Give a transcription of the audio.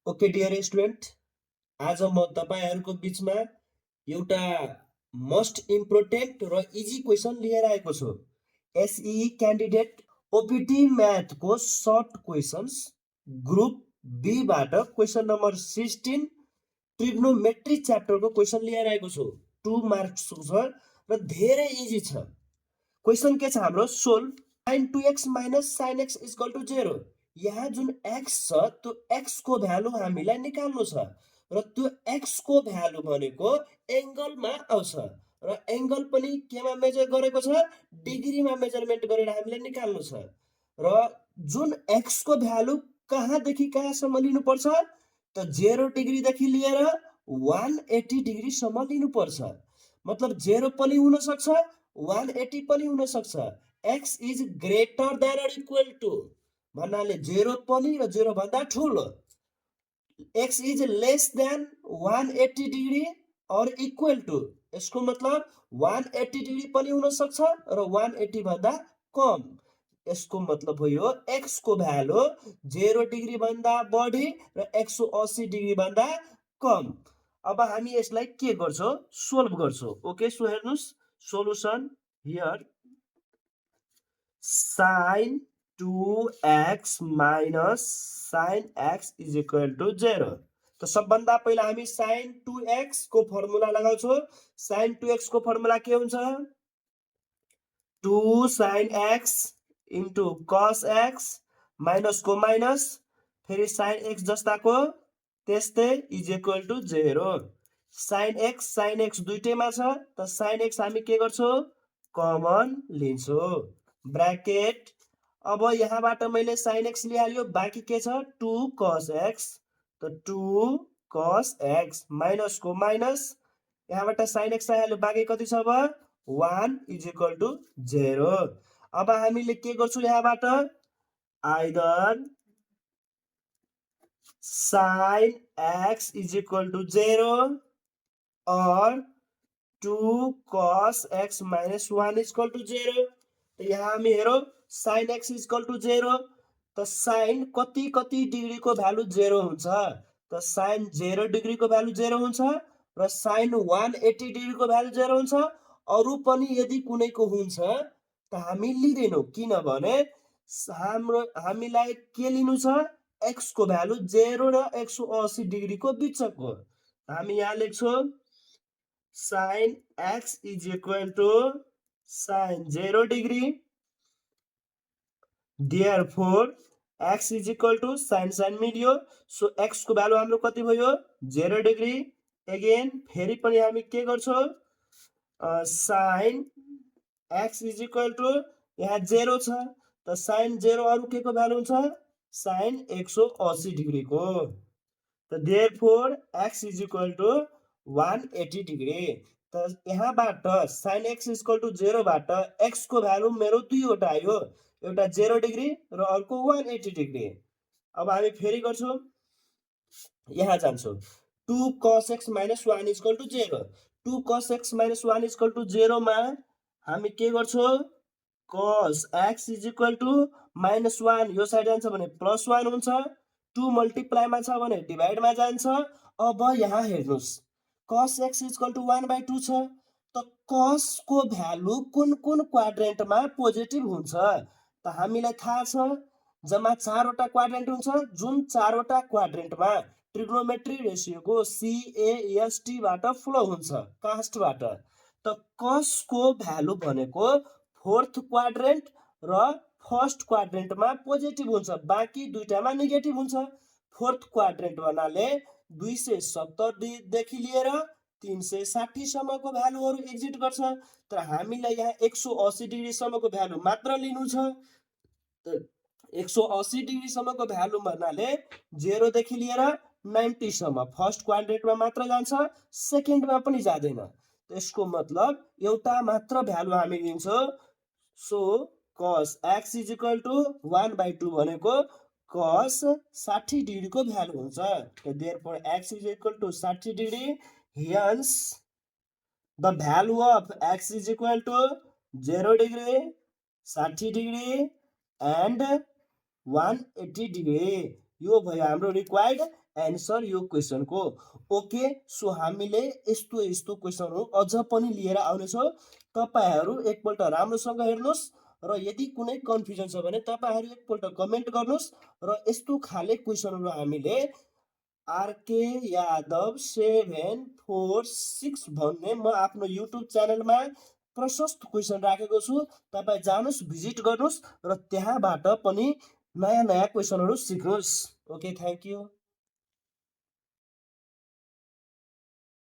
Okay dear student, आज म तपाईँहरूको बिचमा एउटा मोस्ट इम्पोर्टेन्ट र इजी क्वेसन लिएर आएको छु। एसई क्यान्डिडेट ओपिटी म्याथको सर्ट क्वेसन्स ग्रुप बीबाट क्वेसन नम्बर 16 ट्रिग्नोमेट्री च्याप्टरको क्वेसन लिएर आएको छु। 2 मार्क्सको छ र धेरै इजी छ। क्वेसन के छ हाम्रो? Solve sin 2x minus sin x equal to 0। यहाँ जुन x छ त्यो x को भ्यालु हामीलाई निकाल्नु छ र त्यो x को भ्यालु भनेको एंगलमा आउँछ र एंगल पनि केमा मेजर गरेको छ? डिग्रीमा मेजरमेन्ट गरेर हामीले निकाल्नु छ र जुन x को भ्यालु कहाँदेखि कहाँसम्म लिनुपर्छ? त 0 डिग्रीदेखि लिएर 180 डिग्रीसम्म लिनुपर्छ। मतलब 0 पनि हुन सक्छ, 180 पनि हुन सक्छ। x is greater than or equal to भन्नाले 0 पनि र 0 भन्दा ठुलो। x is less than 180 degree or equal to, यसको मतलब 180 डिग्री पनि हुन सक्छ र 180 भन्दा कम। यसको मतलब हो यो x को भ्यालु 0 डिग्री भन्दा बढी र 180 डिग्री भन्दा कम। अब हामी यसलाई के गर्छौं? सोल्भ गर्छौं। ओके, सो हेर्नुस् solution here sin 2x minus sin x is equal to 0। तो सबभन्दा पहिला हामी sin 2x को फर्मुला लगाउँछौं। sin 2x को फर्मुला के हुन्छ? 2 sin x into cos x minus को माइनस फेरि sin x जस्ताको त्यस्तै is equal to 0। sin x दुईटैमा छ त sin x हामी के गर्छौं? कमन लिन्छौं ब्रैकेट। अब यहाँबाट मैले sin x लिहाल्यो, बाँकी के छ? 2 cos x। त 2 cos x माइनस को माइनस यहाँबाट sin x आइहाल्यो, बाँकी कति छ अब? 1 इज इक्वल टु 0। अब हामीले के गर्छौं यहाँबाट? Either sin x is equal to 0 or 2 cos x minus 1 is equal to 0। तो यहाँ हामी हेरौं sin x is equal to 0 त sin कति कति डिग्री को भ्यालु 0 हुन्छ? त sin 0 डिग्री को भ्यालु 0 हुन्छ र sin 180 डिग्री को भ्यालु 0 हुन्छ। अरु पनि यदि कुनैको हुन्छ त हामी लिदैनौं, किनभने हामीलाई के लिनु छ? x को भ्यालु 0 र 180 डिग्री को बीचको। हामी यहाँ लेख्छौं sin x is equal to sin 0 degree, therefore x is equal to sin मिल्यो। सो x को भ्यालु हाम्रो कति भयो? 0 डिग्री। अगेन फेरि पनि हामी के गर्छौं? sin x is equal to यहाँ 0 छ त sin 0 अरु के को भ्यालु हुन्छ? sin 180 डिग्री को। त therefore x is equal to 180 degree. त यहाँबाट sin x is equal to 0 बाट x को भ्यालु मेरो दुईवटा आयो, एउटा 0 डिग्री र अर्को 180 डिग्री। अब हामी फेरि गर्छौं, यहाँ जान्छौं 2 cos x minus 1 is equal to 0। 2 cos x minus 1 is equal to 0 मा हामी के गर्छौं? cos x is equal to minus 1 यो साइड जान्छ भने प्लस 1 हुन्छ, 2 मल्टिप्लाई मा छ भने डिभाइड मा जान्छ। अब यहाँ हेर्नुस् cos x is equal to 1/2 छ त cos को भ्यालु कुन कुन क्वाड्रेन्टमा पोजिटिभ हुन्छ? त हामीलाई थाहा छ जम्मा 4 वटा क्वाड्रेन्ट हुन्छ, जुन 4 वटा क्वाड्रेन्टमा ट्रिग्नोमेट्री रेशियोको CAST बाट फ्लो हुन्छ, कास्टबाट। त cos को भ्यालु भनेको फोर्थ क्वाड्रेन्ट र फर्स्ट क्वाड्रेन्टमा पोजिटिभ हुन्छ, बाँकी दुईटामा नेगेटिभ हुन्छ। फोर्थ क्वाड्रेन्ट भन्नाले 270 देखि लिएर 360 सम्मको भ्यालुहरु एक्जिस्ट गर्छ, तर हामीलाई यहाँ 180 डिग्री सम्मको भ्यालु मात्र लिनु छ। त 180 डिग्री सम्मको भ्यालु भन्नाले 0 देखि लिएर 90 सम्म फर्स्ट क्वाड्रेन्टमा मात्र जान्छ, सेकेन्डमा पनि जादैन। त्यसको मतलब एउटा मात्र भ्यालु हामी लिन्छौं। So cos x is equal to 1/2 भनेको cos 60 डिग्री को भ्यालु हुन्छ। therefore x is equal to 60 degree. hence the value of x is equal to 0 degree, 60 degree and 180 degree. यो भयो हाम्रो रिक्वायर्ड एन्सर यो क्वेसनको। ओके, सो हामीले यस्तो यस्तो क्वेसनहरू अझ पनि लिएर आउनेछौँ। तपाईँहरू एकपल्ट राम्रोसँग हेर्नुहोस् र यदि कुनै कन्फ्युजन छ भने तपाईँहरू एकपल्ट कमेन्ट गर्नुहोस् र यस्तो खाले क्वेसनहरू हामीले आरके यादव 746 भन्ने म आफ्नो युट्युब च्यानलमा प्रशस्त क्वेसन राखेको छु। तपाईँ जानुहोस्, भिजिट गर्नुहोस् र त्यहाँबाट पनि नयाँ नयाँ क्वेसनहरू सिक्नुहोस्। Okay, thank you.